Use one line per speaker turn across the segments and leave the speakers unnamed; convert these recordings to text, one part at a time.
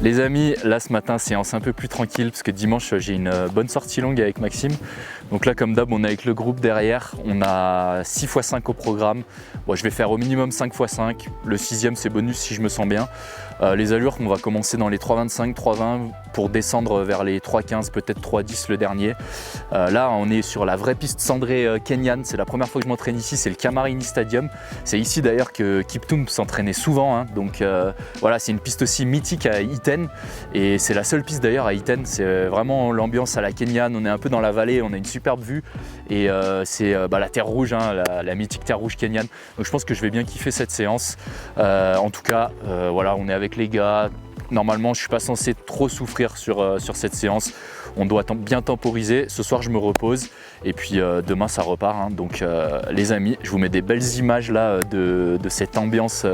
Les amis, là ce matin séance un peu plus tranquille parce que dimanche j'ai une bonne sortie longue avec Maxime. Donc là comme d'hab on est avec le groupe derrière, on a 6x5 au programme. Bon, je vais faire au minimum 5x5, le 6e c'est bonus si je me sens bien. Les allures on va commencer dans les 3,25, 3,20 pour descendre vers les 3,15, peut-être 3,10 le dernier. Là on est sur la vraie piste cendrée Kenyan, c'est la première fois que je m'entraîne ici, c'est le Kamarini Stadium. C'est ici d'ailleurs que Kiptoum s'entraînait souvent, hein. Donc voilà, c'est une piste aussi mythique à Iten et c'est la seule piste d'ailleurs à Iten. C'est vraiment l'ambiance à la Kenyan, on est un peu dans la vallée, on a une superbe vue et c'est la terre rouge, hein, la mythique terre rouge Kenyan. Donc je pense que je vais bien kiffer cette séance. En tout cas, voilà, on est avec les gars. Normalement, je ne suis pas censé trop souffrir sur cette séance. On doit bien temporiser. Ce soir, je me repose et puis demain, ça repart, hein. Donc les amis, je vous mets des belles images là de cette ambiance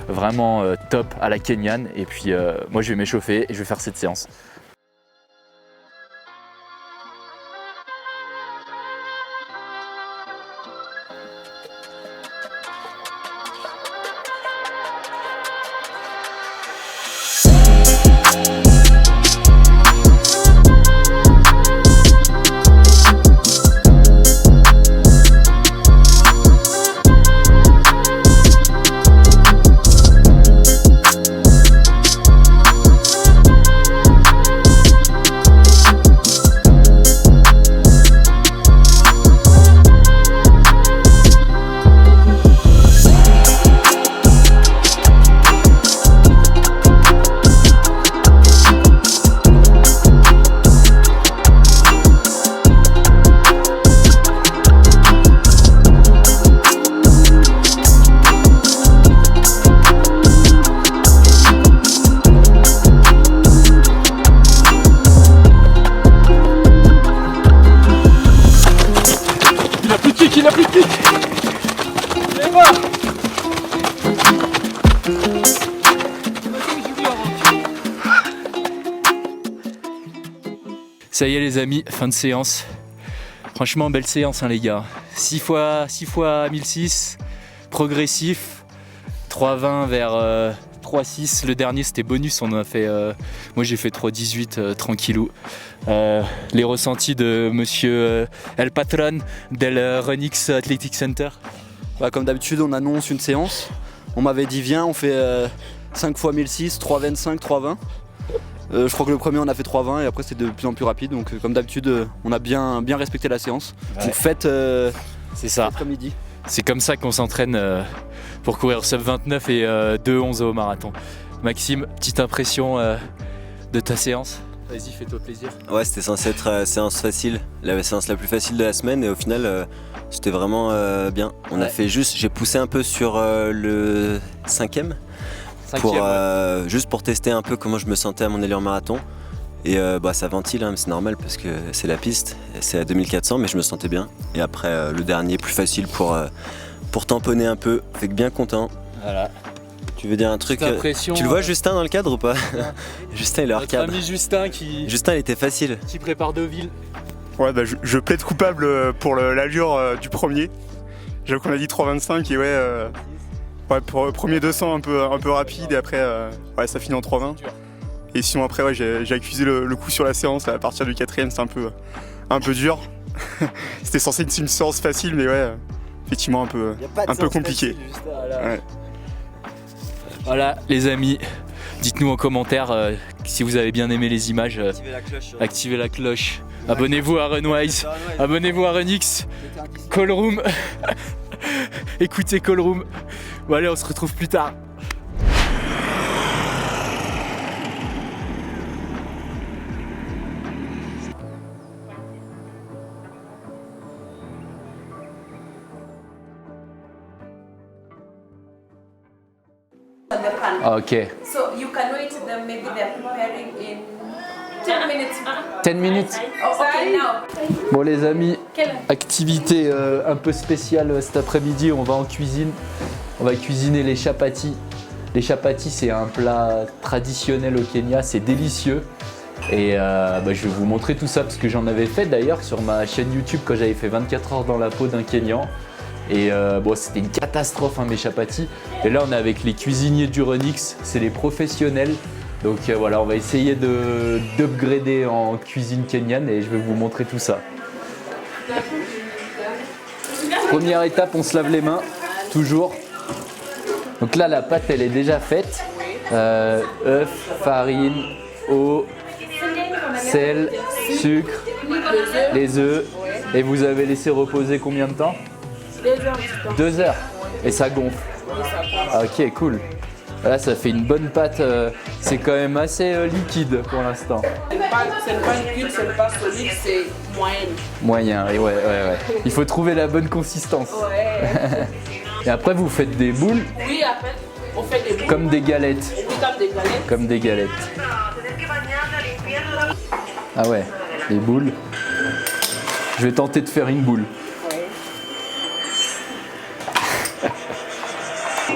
vraiment top à la Kenyan. Et puis moi, je vais m'échauffer et je vais faire cette séance.
Il a plus de kick. Viens voir.
Ça y est les amis, fin de séance. Franchement belle séance hein, les gars. 6 fois 1006, progressif, 3,20 vers 3,6. Le dernier c'était bonus, on a fait. Moi j'ai fait 3,18 tranquillou. Les ressentis de monsieur El Patron del Runix Athletic Center.
Bah, comme d'habitude on annonce une séance. On m'avait dit viens, on fait 5 fois 1006, 3,25, 3,20. Je crois que le premier on a fait 3,20 et après c'est de plus en plus rapide. Donc comme d'habitude on a bien respecté la séance. Ouais. Donc faites,
c'est ça.
Faites comme il dit.
C'est comme ça qu'on s'entraîne pour courir sub 29 et 2,11 au marathon. Maxime, petite impression de ta séance? Vas-y, fais-toi plaisir.
Ouais, c'était censé être séance facile, la séance la plus facile de la semaine et au final c'était vraiment bien. On a fait juste, j'ai poussé un peu sur le 5e pour, juste pour tester un peu comment je me sentais à mon allure marathon. Et ça ventile, hein, c'est normal parce que c'est la piste, c'est à 2400 mais je me sentais bien. Et après le dernier plus facile pour tamponner un peu, fait que bien content.
Voilà.
Tu veux dire un truc Tu le vois Justin dans le cadre ou pas? Justin il est hors cadre.
Notre ami Justin
il était facile.
Qui prépare Deauville.
Ouais je plaide coupable pour l'allure du premier. J'avoue qu'on a dit 3,25 et ouais, pour le premier 200 un peu rapide et après ça finit en 3,20. Et sinon après ouais, j'ai accusé le coup sur la séance à partir du 4e, c'était un peu dur. C'était censé être une séance facile mais ouais, effectivement un peu compliqué. Ouais.
Voilà les amis, dites-nous en commentaire si vous avez bien aimé les images. Activez la cloche. Abonnez-vous à Runwise, abonnez-vous à Runix, Callroom. Écoutez Callroom. Bon allez, on se retrouve plus tard.
On the pan.
Ok.
So you can wait them, maybe they're preparing in 10 minutes.
10 minutes.
Oh, okay, now.
Bon les amis, activité un peu spéciale cet après-midi, on va en cuisine. On va cuisiner les chapatis. Les chapatis c'est un plat traditionnel au Kenya, c'est délicieux. Et je vais vous montrer tout ça parce que j'en avais fait d'ailleurs sur ma chaîne YouTube quand j'avais fait 24 heures dans la peau d'un Kenyan. Et c'était une catastrophe hein, mes chapatis. Et là on est avec les cuisiniers du Runix, c'est les professionnels. Donc voilà, on va essayer d'upgrader en cuisine kenyane et je vais vous montrer tout ça. Première étape, on se lave les mains, toujours. Donc là, la pâte, elle est déjà faite. Œufs, farine, eau, sel, sucre, les œufs. Et vous avez laissé reposer combien de temps?
2 heures du temps.
2 heures. Et ça gonfle. Ah, ok, cool. Là, ça fait une bonne pâte. C'est quand même assez liquide pour l'instant.
C'est pas liquide, c'est pas solide, c'est moyenne.
Moyen, et ouais. Il faut trouver la bonne consistance.
Ouais.
Et après, vous faites des boules
Oui, après, on fait des boules.
comme des galettes.
Oui, comme des galettes.
Comme des galettes. Ah ouais, les boules. Je vais tenter de faire une boule.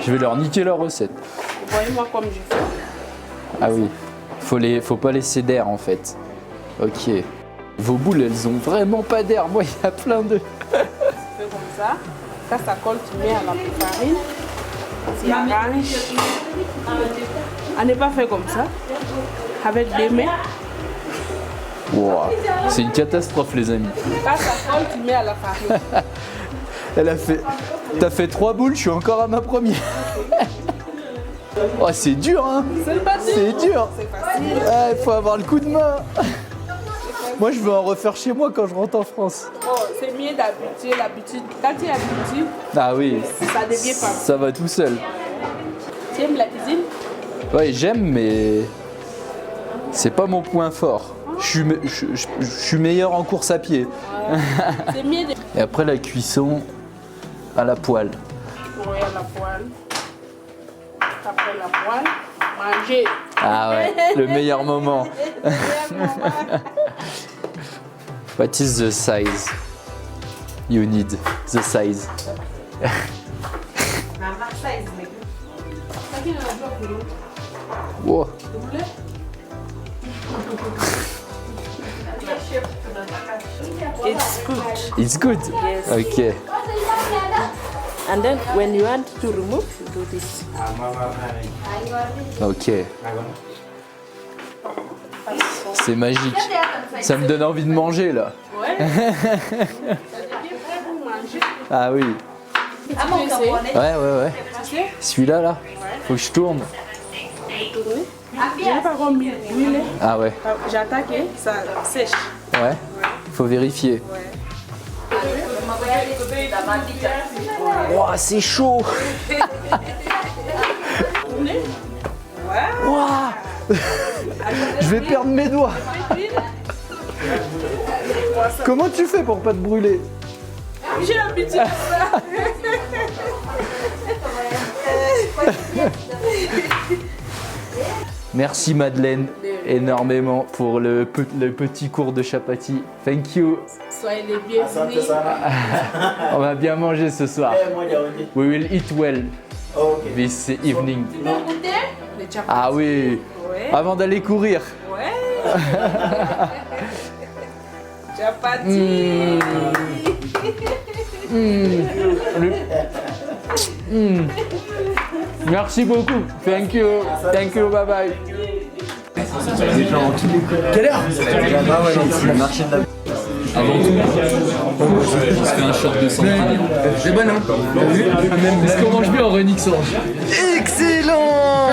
Je vais leur niquer leur recette.
Voyez-moi comme je fais.
Ah oui, faut pas laisser d'air en fait. Ok. Vos boules, elles ont vraiment pas d'air. Moi, il y a plein de...
Tu fais comme ça. Ça colle, tu mets à la farine. Tu arranges. À ne pas faire comme ça. Avec des mains.
Wow. C'est une catastrophe, les amis.
Quand ça colle, tu mets à la farine.
Elle a fait... T'as fait 3 boules, je suis encore à ma première. Oh, c'est dur, hein.
C'est pas dur.
C'est dur.
C'est facile.
Il faut avoir le coup de main. Moi, je veux en refaire chez moi quand je rentre en France.
Oh, c'est mieux d'habituer l'habitude. Quand tu es habitué,
Ah oui,
ça devient pas.
ça va tout seul.
Tu aimes la cuisine?
Ouais, j'aime, mais c'est pas mon point fort. Je suis meilleur en course à pied.
C'est mieux de...
Et après, la cuisson à la poêle.
Ouais, à la poêle. Après la poêle, manger.
Ah ouais, le meilleur moment. What is the size you need? The size. Wow.
It's good.
It's good.
Yes.
Ok.
And then when you want to remove, you do this.
Ok. C'est magique. Ça me donne envie de manger là.
Ouais.
Ah oui.
Tu peux essayer.
Ouais.
Tu sais,
Celui-là là. Faut que je tourne.
tourner. Je n'ai pas encore mis l'huile.
Ah ouais.
J'ai attaqué, ça sèche.
Ouais. Faut vérifier. Wow, c'est chaud. Wow. Je vais perdre mes doigts. Comment tu fais pour pas te brûler?
J'ai l'habitude de ça.
Merci Madeleine énormément pour le petit cours de chapati. Thank you.
Soyez les bienvenus.
On va bien manger ce soir. We will eat well this evening.
Les chapatis.
Ah oui,
Ouais.
avant d'aller courir.
Ouais. Chapati.
Merci beaucoup. Thank you. Thank you. Bye bye. Quelle heure? Avant tout, on se fait un shot de santé. C'est bon, hein? Est-ce qu'on mange bien en Renix Orange? Excellent!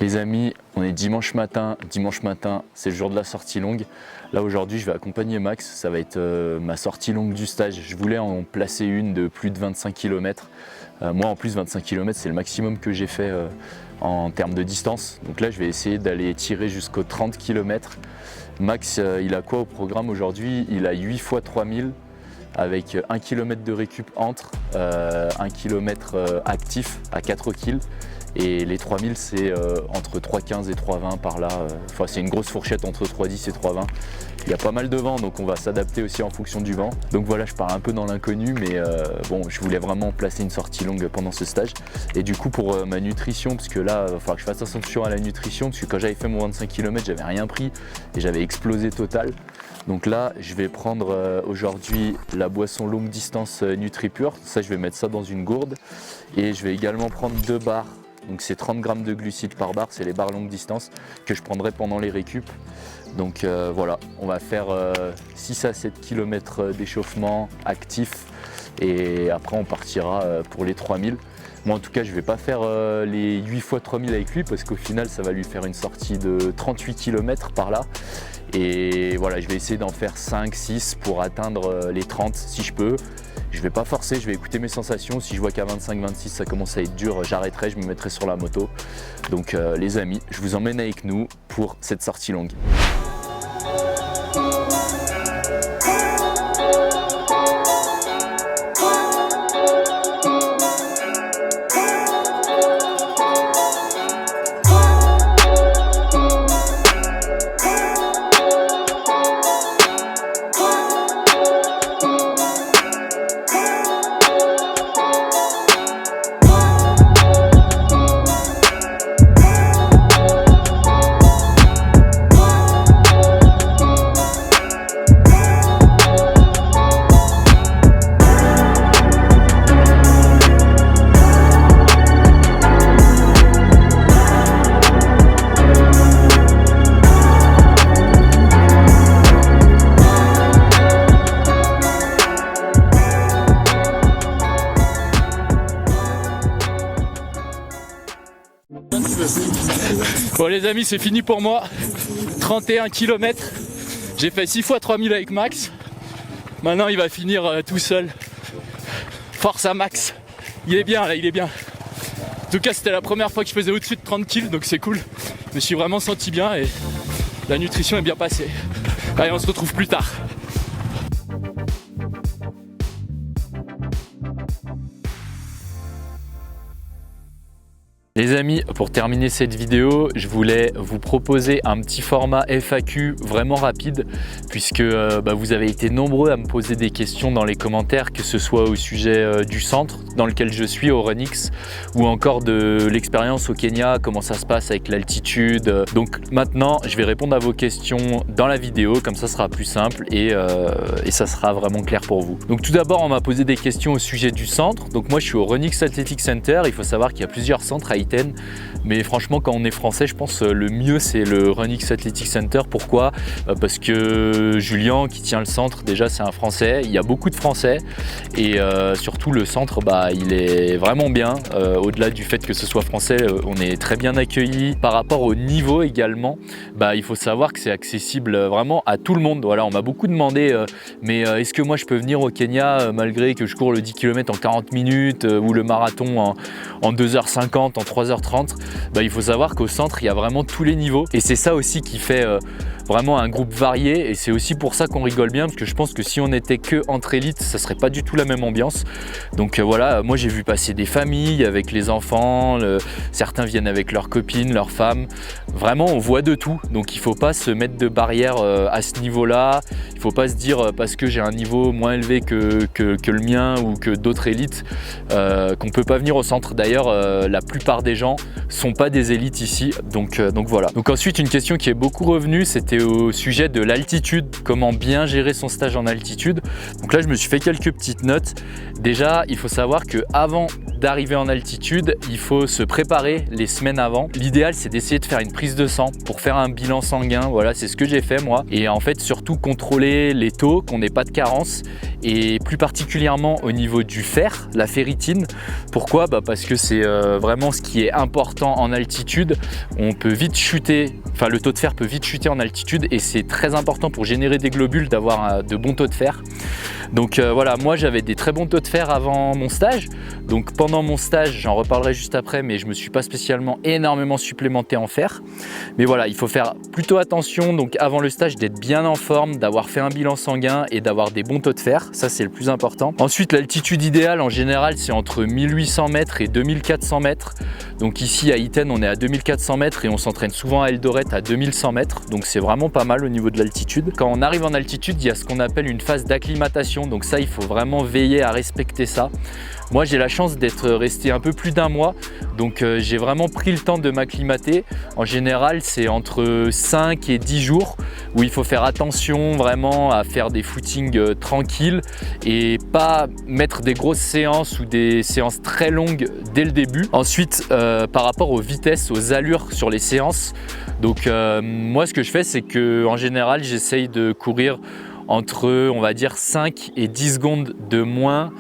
Les amis, on est dimanche matin. Dimanche matin, c'est le jour de la sortie longue. Là aujourd'hui, je vais accompagner Max. Ça va être ma sortie longue du stage. Je voulais en placer une de plus de 25 km. Moi, en plus, 25 km, c'est le maximum que j'ai fait en termes de distance. Donc là, je vais essayer d'aller tirer jusqu'aux 30 km. Max, il a quoi au programme aujourd'hui? Il a 8 fois 3000 avec 1 km de récup entre, 1 km actif à 4 kg Et les 3000 c'est entre 3,15 et 3,20 par là. Enfin c'est une grosse fourchette entre 3,10 et 3,20. Il y a pas mal de vent donc on va s'adapter aussi en fonction du vent. Donc voilà, je pars un peu dans l'inconnu mais bon, je voulais vraiment placer une sortie longue pendant ce stage. Et du coup pour ma nutrition, parce que là il va falloir que je fasse attention à la nutrition, parce que quand j'avais fait mon 25 km j'avais rien pris et j'avais explosé total. Donc là je vais prendre aujourd'hui la boisson longue distance NutriPure, ça je vais mettre ça dans une gourde. Et je vais également prendre 2 barres, donc c'est 30 grammes de glucides par barre, c'est les barres longue distance que je prendrai pendant les récup. Donc voilà, on va faire 6 à 7 km d'échauffement actif et après on partira pour les 3000. Moi en tout cas je ne vais pas faire les 8 x 3000 avec lui parce qu'au final ça va lui faire une sortie de 38 km par là. Et voilà, je vais essayer d'en faire 5-6 pour atteindre les 30 si je peux. Je vais pas forcer, je vais écouter mes sensations. Si je vois qu'à 25-26 ça commence à être dur, j'arrêterai, je me mettrai sur la moto. Donc les amis, je vous emmène avec nous pour cette sortie longue. Bon les amis, c'est fini pour moi. 31 km. J'ai fait 6 x 3000 avec Max. Maintenant il va finir tout seul. Force à Max. Il est bien là, il est bien. En tout cas c'était la première fois que je faisais au-dessus de 30 kg, donc c'est cool. Je me suis vraiment senti bien et la nutrition est bien passée. Allez, on se retrouve plus tard. Les amis, pour terminer cette vidéo, je voulais vous proposer un petit format FAQ vraiment rapide puisque vous avez été nombreux à me poser des questions dans les commentaires, que ce soit au sujet du centre dans lequel je suis, au Runix, ou encore de l'expérience au Kenya, comment ça se passe avec l'altitude. Donc maintenant, je vais répondre à vos questions dans la vidéo, comme ça sera plus simple et ça sera vraiment clair pour vous. Donc tout d'abord, on m'a posé des questions au sujet du centre. Donc moi, je suis au Runix Athletic Center. Il faut savoir qu'il y a plusieurs centres à Iten, mais franchement quand on est français je pense le mieux c'est le Runix Athletic Center. Pourquoi? Parce que Julien qui tient le centre, déjà c'est un français, il y a beaucoup de français et surtout le centre il est vraiment bien, au-delà du fait que ce soit français, on est très bien accueillis. Par rapport au niveau également, il faut savoir que c'est accessible vraiment à tout le monde. Voilà, on m'a beaucoup demandé mais est-ce que moi je peux venir au Kenya malgré que je cours le 10 km en 40 minutes ou le marathon en 2h50, en 3h30. Il faut savoir qu'au centre il y a vraiment tous les niveaux et c'est ça aussi qui fait vraiment un groupe varié et c'est aussi pour ça qu'on rigole bien, parce que je pense que si on était que entre élites ça serait pas du tout la même ambiance. Donc voilà, moi j'ai vu passer des familles avec les enfants, certains viennent avec leurs copines, leurs femmes, vraiment on voit de tout. Donc il faut pas se mettre de barrière à ce niveau là, il faut pas se dire parce que j'ai un niveau moins élevé que le mien ou que d'autres élites qu'on peut pas venir au centre. D'ailleurs la plupart des gens sont pas des élites ici, donc voilà. Donc ensuite une question qui est beaucoup revenue, c'était au sujet de l'altitude, comment bien gérer son stage en altitude. Donc là je me suis fait quelques petites notes. Déjà il faut savoir que avant d'arriver en altitude, il faut se préparer les semaines avant. L'idéal c'est d'essayer de faire une prise de sang pour faire un bilan sanguin. Voilà, c'est ce que j'ai fait moi, et en fait surtout contrôler les taux, qu'on n'ait pas de carence, et plus particulièrement au niveau du fer, la ferritine. Pourquoi? Parce que c'est vraiment ce qui est important en altitude. On peut vite chuter, enfin le taux de fer peut vite chuter en altitude altitude et c'est très important pour générer des globules d'avoir de bons taux de fer. Donc voilà, moi j'avais des très bons taux de fer avant mon stage. Donc pendant mon stage, j'en reparlerai juste après, mais je me suis pas spécialement énormément supplémenté en fer. Mais voilà, il faut faire plutôt attention donc avant le stage d'être bien en forme, d'avoir fait un bilan sanguin et d'avoir des bons taux de fer. Ça c'est le plus important. Ensuite, l'altitude idéale en général c'est entre 1800 mètres et 2400 mètres. Donc ici à Iten on est à 2400 mètres et on s'entraîne souvent à Eldoret à 2100 mètres. Donc c'est vraiment pas mal au niveau de l'altitude. Quand on arrive en altitude, il y a ce qu'on appelle une phase d'acclimatation. Donc ça, il faut vraiment veiller à respecter ça. Moi, j'ai la chance d'être resté un peu plus d'1 mois. Donc j'ai vraiment pris le temps de m'acclimater. En général, c'est entre 5 et 10 jours où il faut faire attention vraiment à faire des footings tranquilles et pas mettre des grosses séances ou des séances très longues dès le début. Ensuite, par rapport aux vitesses, aux allures sur les séances, donc moi ce que je fais c'est que en général j'essaye de courir entre on va dire 5 et 10 secondes de moins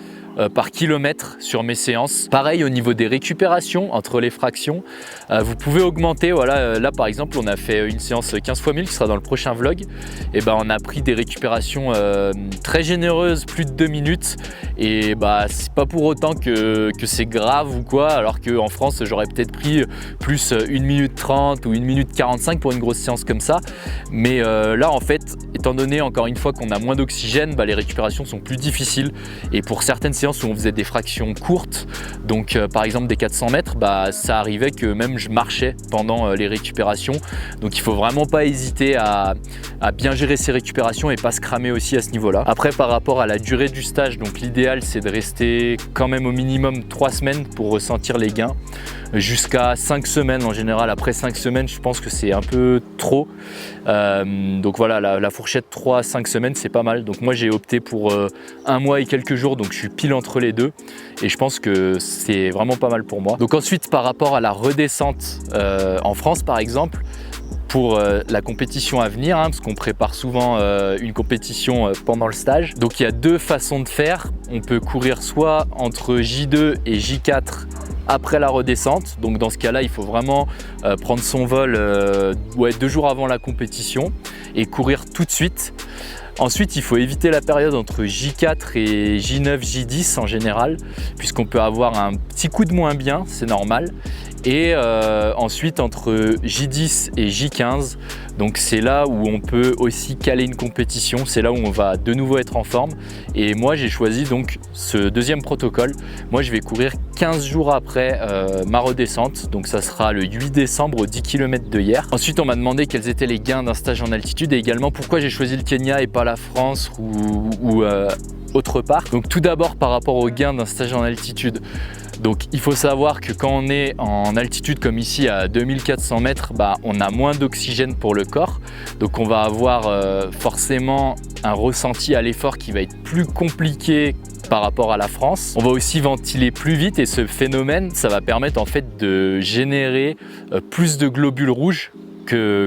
par kilomètre sur mes séances. Pareil au niveau des récupérations entre les fractions, vous pouvez augmenter. Voilà, là par exemple on a fait une séance 15 x 1000 qui sera dans le prochain vlog. Et ben on a pris des récupérations très généreuses, plus de 2 minutes. Et bah c'est pas pour autant que c'est grave ou quoi, alors qu'en France j'aurais peut-être pris plus 1 minute 30 ou 1 minute 45 pour une grosse séance comme ça. Mais là en fait, étant donné encore une fois qu'on a moins d'oxygène, bah, les récupérations sont plus difficiles. Et pour certaines séances où on faisait des fractions courtes, donc par exemple des 400 mètres, bah, ça arrivait que même je marchais pendant les récupérations. Donc il faut vraiment pas hésiter à bien gérer ses récupérations et pas se cramer aussi à ce niveau-là. Après par rapport à la durée du stage, donc l'idéal c'est de rester quand même au minimum 3 semaines pour ressentir les gains, jusqu'à 5 semaines en général. Après 5 semaines je pense que c'est un peu trop, donc voilà, la fourchette 3 à 5 semaines c'est pas mal. Donc moi j'ai opté pour 1 mois et quelques jours, donc je suis pile entre les deux et je pense que c'est vraiment pas mal pour moi. Donc ensuite par rapport à la redescente en France par exemple, pour la compétition à venir, parce qu'on prépare souvent une compétition pendant le stage. Donc il y a 2 façons de faire. On peut courir soit entre J2 et J4 après la redescente. Donc dans ce cas-là, il faut vraiment prendre son vol 2 jours avant la compétition et courir tout de suite. Ensuite, il faut éviter la période entre J4 et J9, J10 en général, puisqu'on peut avoir un petit coup de moins bien, c'est normal. Et ensuite entre J10 et J15, donc c'est là où on peut aussi caler une compétition, c'est là où on va de nouveau être en forme. Et moi j'ai choisi donc ce deuxième protocole. Moi je vais courir 15 jours après ma redescente, donc ça sera le 8 décembre aux 10 km de hier. Ensuite on m'a demandé quels étaient les gains d'un stage en altitude et également pourquoi j'ai choisi le Kenya et pas la France ou autre part. Donc tout d'abord par rapport aux gains d'un stage en altitude. Donc il faut savoir que quand on est en altitude comme ici à 2400 mètres, bah, on a moins d'oxygène pour le corps. Donc on va avoir forcément un ressenti à l'effort qui va être plus compliqué par rapport à la France. On va aussi ventiler plus vite et ce phénomène, ça va permettre en fait de générer plus de globules rouges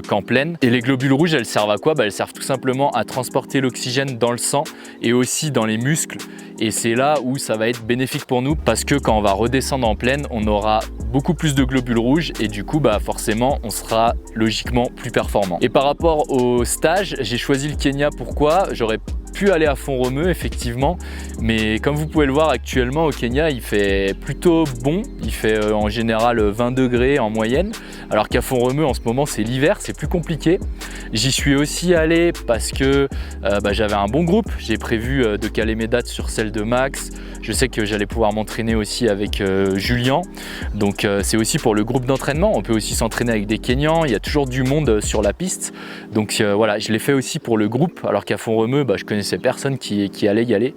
qu'en pleine. Et les globules rouges, elles servent à quoi? Elles servent tout simplement à transporter l'oxygène dans le sang et aussi dans les muscles. Et c'est là où ça va être bénéfique pour nous parce que quand on va redescendre en plaine, on aura beaucoup plus de globules rouges et du coup forcément on sera logiquement plus performant. Et par rapport au stage, j'ai choisi le Kenya. Pourquoi? J'aurais pu aller à Font-Romeu effectivement, mais comme vous pouvez le voir actuellement au Kenya il fait plutôt bon, il fait en général 20 degrés en moyenne, alors qu'à Font-Romeu en ce moment c'est l'hiver, c'est plus compliqué. J'y suis aussi allé parce que j'avais un bon groupe, j'ai prévu de caler mes dates sur celle de Max, je sais que j'allais pouvoir m'entraîner aussi avec Julien, donc c'est aussi pour le groupe d'entraînement, on peut aussi s'entraîner avec des Kenyans, il y a toujours du monde sur la piste, donc voilà, je l'ai fait aussi pour le groupe, alors qu'à Font-Romeu je connaissais personne qui allait y aller.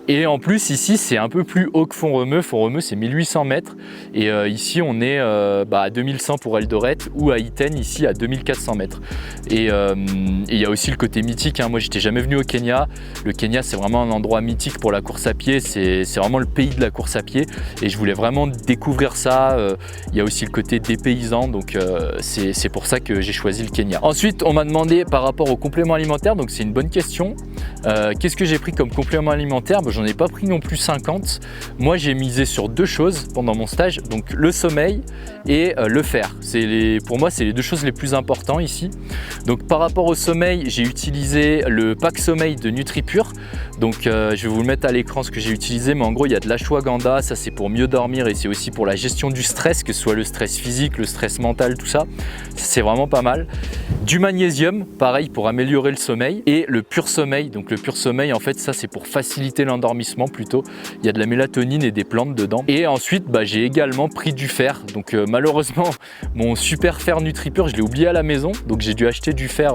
Et en plus ici c'est un peu plus haut que Font-Romeu. Font-Romeu c'est 1800 mètres et ici on est à 2100 pour Eldoret ou à Iten ici à 2400 mètres. Et il y a aussi le côté mythique, moi j'étais jamais venu au Kenya. Le Kenya c'est vraiment un endroit mythique pour la course à pied, c'est vraiment le pays de la course à pied et je voulais vraiment découvrir ça. Il y a aussi le côté dépaysant, donc c'est pour ça que j'ai choisi le Kenya. Ensuite on m'a demandé par rapport aux compléments alimentaires, donc c'est une bonne question. Qu'est-ce que j'ai pris comme complément alimentaire? J'en ai pas pris non plus 50. Moi j'ai misé sur 2 choses pendant mon stage, donc le sommeil et le fer. Pour moi c'est les 2 choses les plus importantes ici. Donc par rapport au sommeil, j'ai utilisé le pack sommeil de NutriPure. Donc je vais vous le mettre à l'écran ce que j'ai utilisé, mais en gros il y a de l'ashwagandha, ça c'est pour mieux dormir et c'est aussi pour la gestion du stress, que ce soit le stress physique, le stress mental, tout ça. C'est vraiment pas mal. Du magnésium, pareil pour améliorer le sommeil, et le pur sommeil. Donc le pur sommeil, en fait, ça c'est pour faciliter l'endormissement plutôt. Il y a de la mélatonine et des plantes dedans. Et ensuite, j'ai également pris du fer. Donc malheureusement, mon super fer NutriPure, je l'ai oublié à la maison. Donc j'ai dû acheter du fer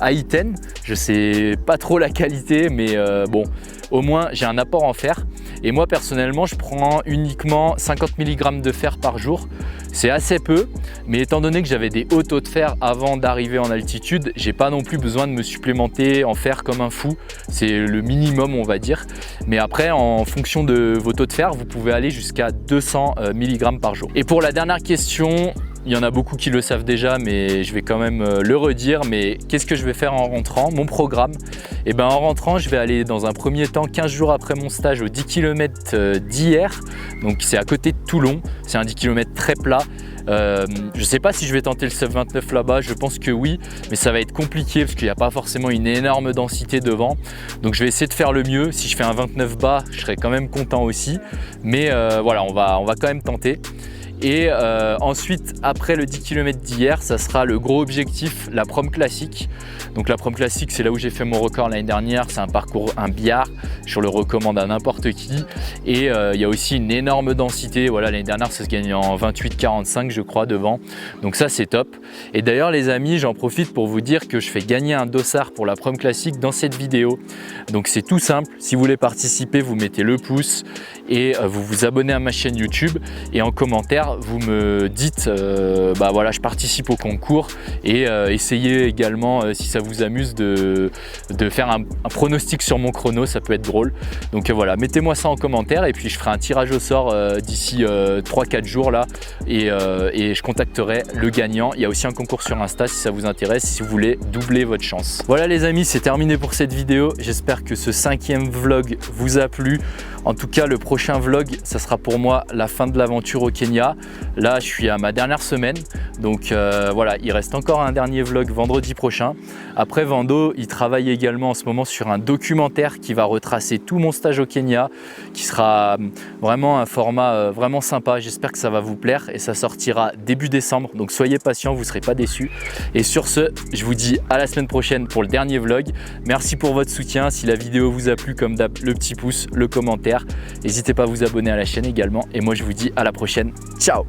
A10. Je sais pas trop la qualité, mais bon, au moins j'ai un apport en fer. Et moi personnellement, je prends uniquement 50 mg de fer par jour. C'est assez peu, mais étant donné que j'avais des hauts taux de fer avant d'arriver en altitude, j'ai pas non plus besoin de me supplémenter en fer comme un fou. C'est le minimum, on va dire. Mais après, en fonction de vos taux de fer, vous pouvez aller jusqu'à 200 mg par jour. Et pour la dernière question, il y en a beaucoup qui le savent déjà, mais je vais quand même le redire. Mais qu'est-ce que je vais faire en rentrant? Mon programme, en rentrant, je vais aller dans un premier temps 15 jours après mon stage au 10 km d'hier. Donc c'est à côté de Toulon, c'est un 10 km très plat. Je ne sais pas si je vais tenter le sub 29 là-bas, je pense que oui, mais ça va être compliqué parce qu'il n'y a pas forcément une énorme densité devant. Donc je vais essayer de faire le mieux. Si je fais un 29 bas, je serai quand même content aussi. Mais voilà, on va quand même tenter. Et ensuite, après le 10 km d'hier, ça sera le gros objectif, la prom classique. Donc la prom classique, c'est là où j'ai fait mon record l'année dernière. C'est un parcours, un billard. Je le recommande à n'importe qui. Et il y a aussi une énorme densité. Voilà, l'année dernière, ça se gagne en 28,45 je crois devant. Donc ça, c'est top. Et d'ailleurs, les amis, j'en profite pour vous dire que je fais gagner un dossard pour la prom classique dans cette vidéo. Donc c'est tout simple. Si vous voulez participer, vous mettez le pouce et vous vous abonnez à ma chaîne YouTube. Et en commentaire, vous me dites voilà, je participe au concours, et essayez également si ça vous amuse de faire un pronostic sur mon chrono, ça peut être drôle. Donc voilà, mettez-moi ça en commentaire et puis je ferai un tirage au sort d'ici 3-4 jours là, et je contacterai le gagnant. Il y a aussi un concours sur Insta si ça vous intéresse, si vous voulez doubler votre chance. Voilà les amis, c'est terminé pour cette vidéo. J'espère que ce 5e vlog vous a plu. En tout cas, le prochain vlog, ça sera pour moi la fin de l'aventure au Kenya. Là, je suis à ma dernière semaine. Donc voilà, il reste encore un dernier vlog vendredi prochain. Après, Vando, il travaille également en ce moment sur un documentaire qui va retracer tout mon stage au Kenya, qui sera vraiment un format vraiment sympa. J'espère que ça va vous plaire et ça sortira début décembre. Donc soyez patients, vous ne serez pas déçus. Et sur ce, je vous dis à la semaine prochaine pour le dernier vlog. Merci pour votre soutien. Si la vidéo vous a plu, comme d'hab, le petit pouce, le commentaire. N'hésitez pas à vous abonner à la chaîne également. Et moi, je vous dis à la prochaine. Ciao!